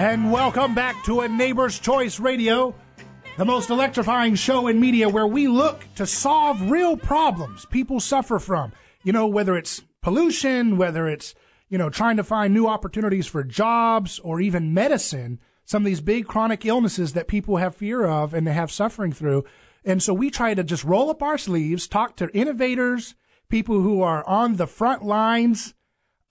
And welcome back to A Neighbor's Choice Radio, the most electrifying show in media where we look to solve real problems people suffer from. You know, whether it's pollution, whether it's, trying to find new opportunities for jobs or even medicine, some of these big chronic illnesses that people have fear of and they have suffering through. And so we try to just roll up our sleeves, talk to innovators, people who are on the front lines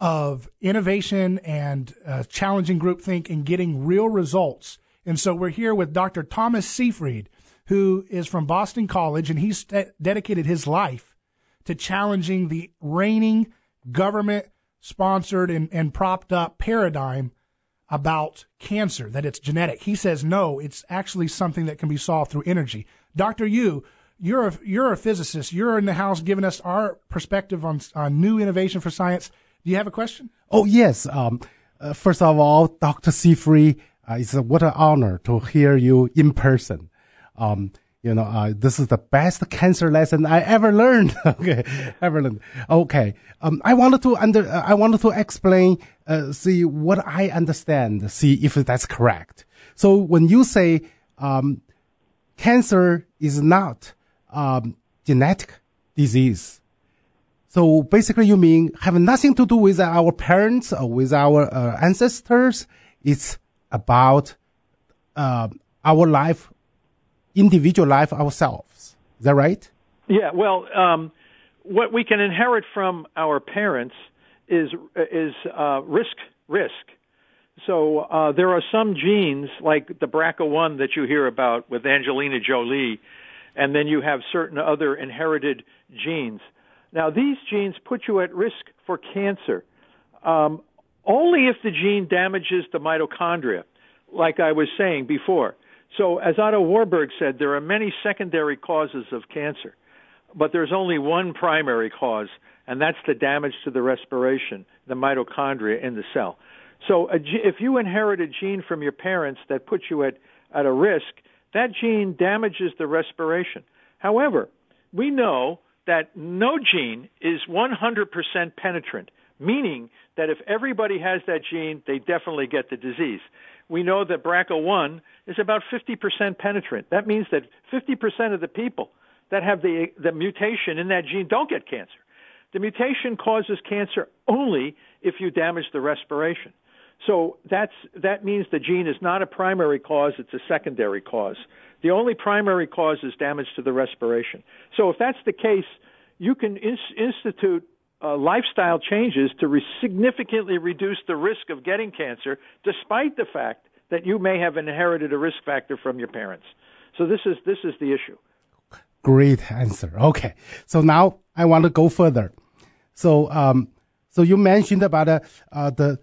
of innovation and challenging groupthink and getting real results. And so we're here with Dr. Thomas Seyfried, who is from Boston College, and he's dedicated his life to challenging the reigning government-sponsored and propped up paradigm about cancer, that it's genetic. He says, no, it's actually something that can be solved through energy. Dr. You're a physicist. You're in the house giving us our perspective on new innovation for science. Do you have a question? Oh, yes. First of all, Dr. Seyfried, what an honor to hear you in person. This is the best cancer lesson I ever learned. Okay. I wanted to explain, see what I understand, see if that's correct. So when you say, cancer is not, genetic disease. So basically you mean have nothing to do with our parents or with our ancestors. It's about our life, individual life ourselves. Is that right? Yeah, well, what we can inherit from our parents is risk. So there are some genes like the BRCA1 that you hear about with Angelina Jolie, and then you have certain other inherited genes. Now, these genes put you at risk for cancer only if the gene damages the mitochondria, like I was saying before. So, as Otto Warburg said, there are many secondary causes of cancer, but there's only one primary cause, and that's the damage to the respiration, the mitochondria in the cell. So, if you inherit a gene from your parents that puts you at a risk, that gene damages the respiration. However, we know that no gene is 100% penetrant, meaning that if everybody has that gene, they definitely get the disease. We know that BRCA1 is about 50% penetrant. That means that 50% of the people that have the mutation in that gene don't get cancer. The mutation causes cancer only if you damage the respiration. So that means the gene is not a primary cause, it's a secondary cause. The only primary cause is damage to the respiration. So if that's the case, you can institute lifestyle changes to significantly reduce the risk of getting cancer, despite the fact that you may have inherited a risk factor from your parents. So this is the issue. Great answer. Okay. So now I want to go further. So you mentioned about the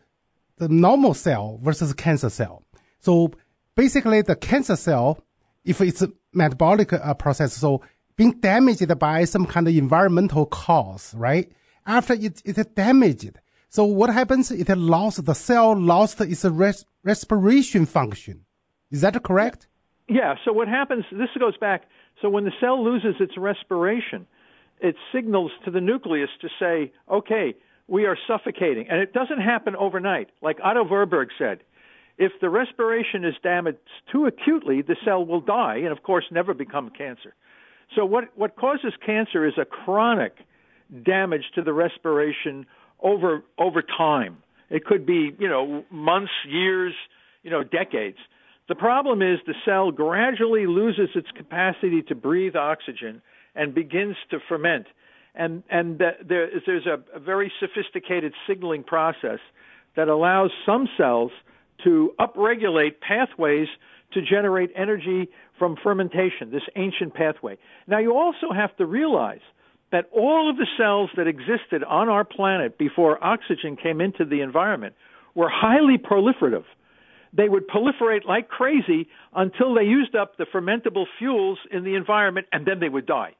normal cell versus cancer cell. So basically the cancer cell, if it's a metabolic process, so being damaged by some kind of environmental cause, right? After it damaged. So what happens? The cell lost its respiration function. Is that correct? Yeah. So what happens, this goes back, so when the cell loses its respiration, it signals to the nucleus to say, okay, we are suffocating. And it doesn't happen overnight. Like Otto Warburg said, if the respiration is damaged too acutely, the cell will die and, of course, never become cancer. So what causes cancer is a chronic damage to the respiration over time. It could be, months, years, decades. The problem is the cell gradually loses its capacity to breathe oxygen and begins to ferment. And there's a very sophisticated signaling process that allows some cells to upregulate pathways to generate energy from fermentation, this ancient pathway. Now, you also have to realize that all of the cells that existed on our planet before oxygen came into the environment were highly proliferative. They would proliferate like crazy until they used up the fermentable fuels in the environment, and then they would die.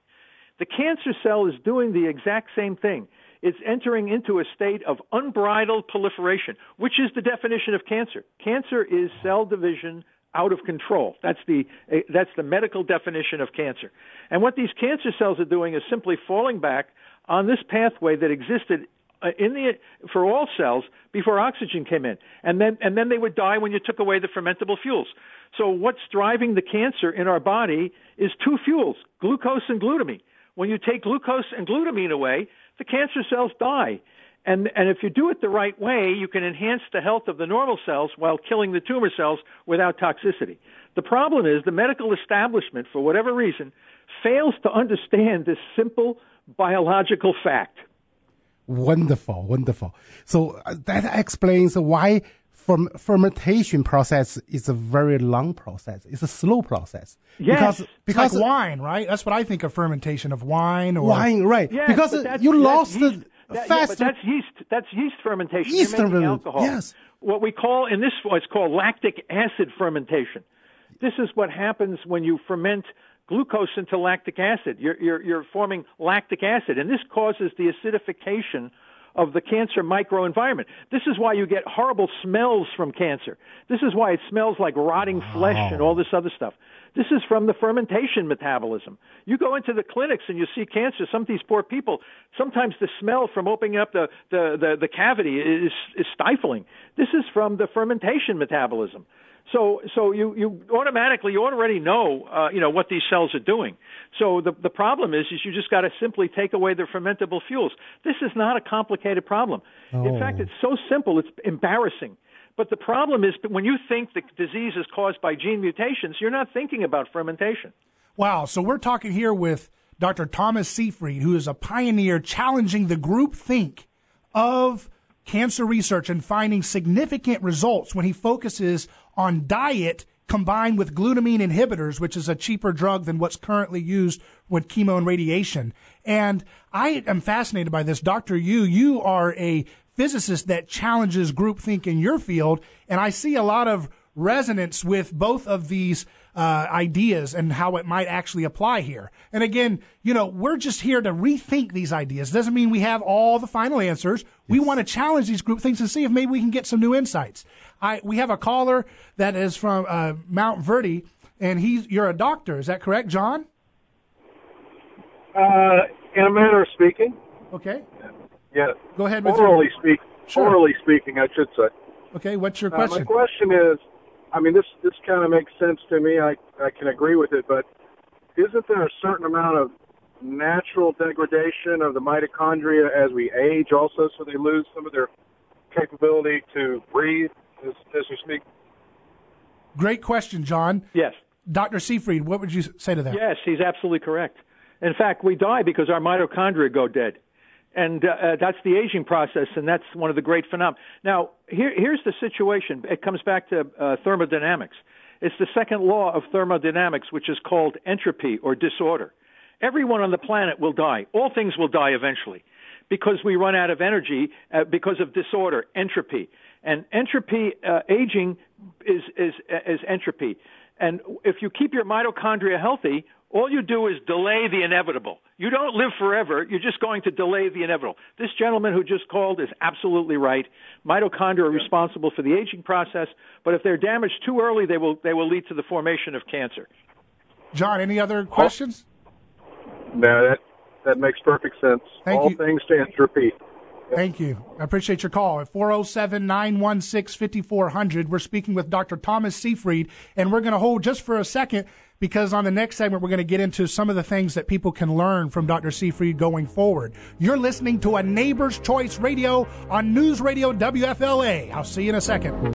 The cancer cell is doing the exact same thing. It's entering into a state of unbridled proliferation, which is the definition of cancer. Cancer is cell division out of control. That's the medical definition of cancer. And what these cancer cells are doing is simply falling back on this pathway that existed for all cells before oxygen came in, and then they would die when you took away the fermentable fuels. So what's driving the cancer in our body is two fuels, glucose and glutamine. When you take glucose and glutamine away, the cancer cells die. And if you do it the right way, you can enhance the health of the normal cells while killing the tumor cells without toxicity. The problem is the medical establishment, for whatever reason, fails to understand this simple biological fact. Wonderful, wonderful. So that explains why fermentation process is a very long process. It's a slow process. Yes. Because like wine, right? That's what I think of fermentation, of wine. Or wine, right. Yes, because you lost the fast. But that's yeast fermentation. Yeast You're making fermentation, alcohol. yes. What we call in this, it's called lactic acid fermentation. This is what happens when you ferment glucose into lactic acid. You're forming lactic acid, and this causes the acidification of the cancer microenvironment. This is why you get horrible smells from cancer. This is why it smells like rotting flesh and all this other stuff. This is from the fermentation metabolism. You go into the clinics and you see cancer. Some of these poor people, sometimes the smell from opening up the cavity is stifling. This is from the fermentation metabolism. So you automatically, you already know, what these cells are doing. So the problem is you just got to simply take away the fermentable fuels. This is not a complicated problem. In fact, it's so simple, it's embarrassing. But the problem is that when you think the disease is caused by gene mutations, you're not thinking about fermentation. Wow. So we're talking here with Dr. Thomas Seyfried, who is a pioneer challenging the groupthink of cancer research and finding significant results when he focuses on diet combined with glutamine inhibitors, which is a cheaper drug than what's currently used with chemo and radiation. And I am fascinated by this. Dr. You are a physicist that challenges groupthink in your field, and I see a lot of resonance with both of these ideas and how it might actually apply here. And again, we're just here to rethink these ideas. Doesn't mean we have all the final answers. Yes. We want to challenge these groupthinks and see if maybe we can get some new insights. We have a caller that is from Mount Verde, and you're a doctor. Is that correct, John? In a manner of speaking. Okay. Yeah. Go ahead with orally speaking, I should say. Okay, what's your question? My question is, this kind of makes sense to me. I can agree with it, but isn't there a certain amount of natural degradation of the mitochondria as we age also, so they lose some of their capability to breathe as we speak? Great question, John. Yes. Dr. Seyfried, what would you say to that? Yes, he's absolutely correct. In fact, we die because our mitochondria go dead. And that's the aging process, and that's one of the great phenomena. Now, here's the situation. It comes back to thermodynamics. It's the second law of thermodynamics, which is called entropy or disorder. Everyone on the planet will die. All things will die eventually because we run out of energy because of disorder, entropy. And entropy, aging is entropy. And if you keep your mitochondria healthy, all you do is delay the inevitable. You don't live forever. You're just going to delay the inevitable. This gentleman who just called is absolutely right. Mitochondria are responsible for the aging process, but if they're damaged too early, they will lead to the formation of cancer. John, any other questions? No, that makes perfect sense. Thank All you. things to entropy. Thank you. I appreciate your call. At 407-916-5400, we're speaking with Dr. Thomas Seyfried, and we're going to hold just for a second because on the next segment, we're going to get into some of the things that people can learn from Dr. Seyfried going forward. You're listening to A Neighbor's Choice Radio on News Radio WFLA. I'll see you in a second.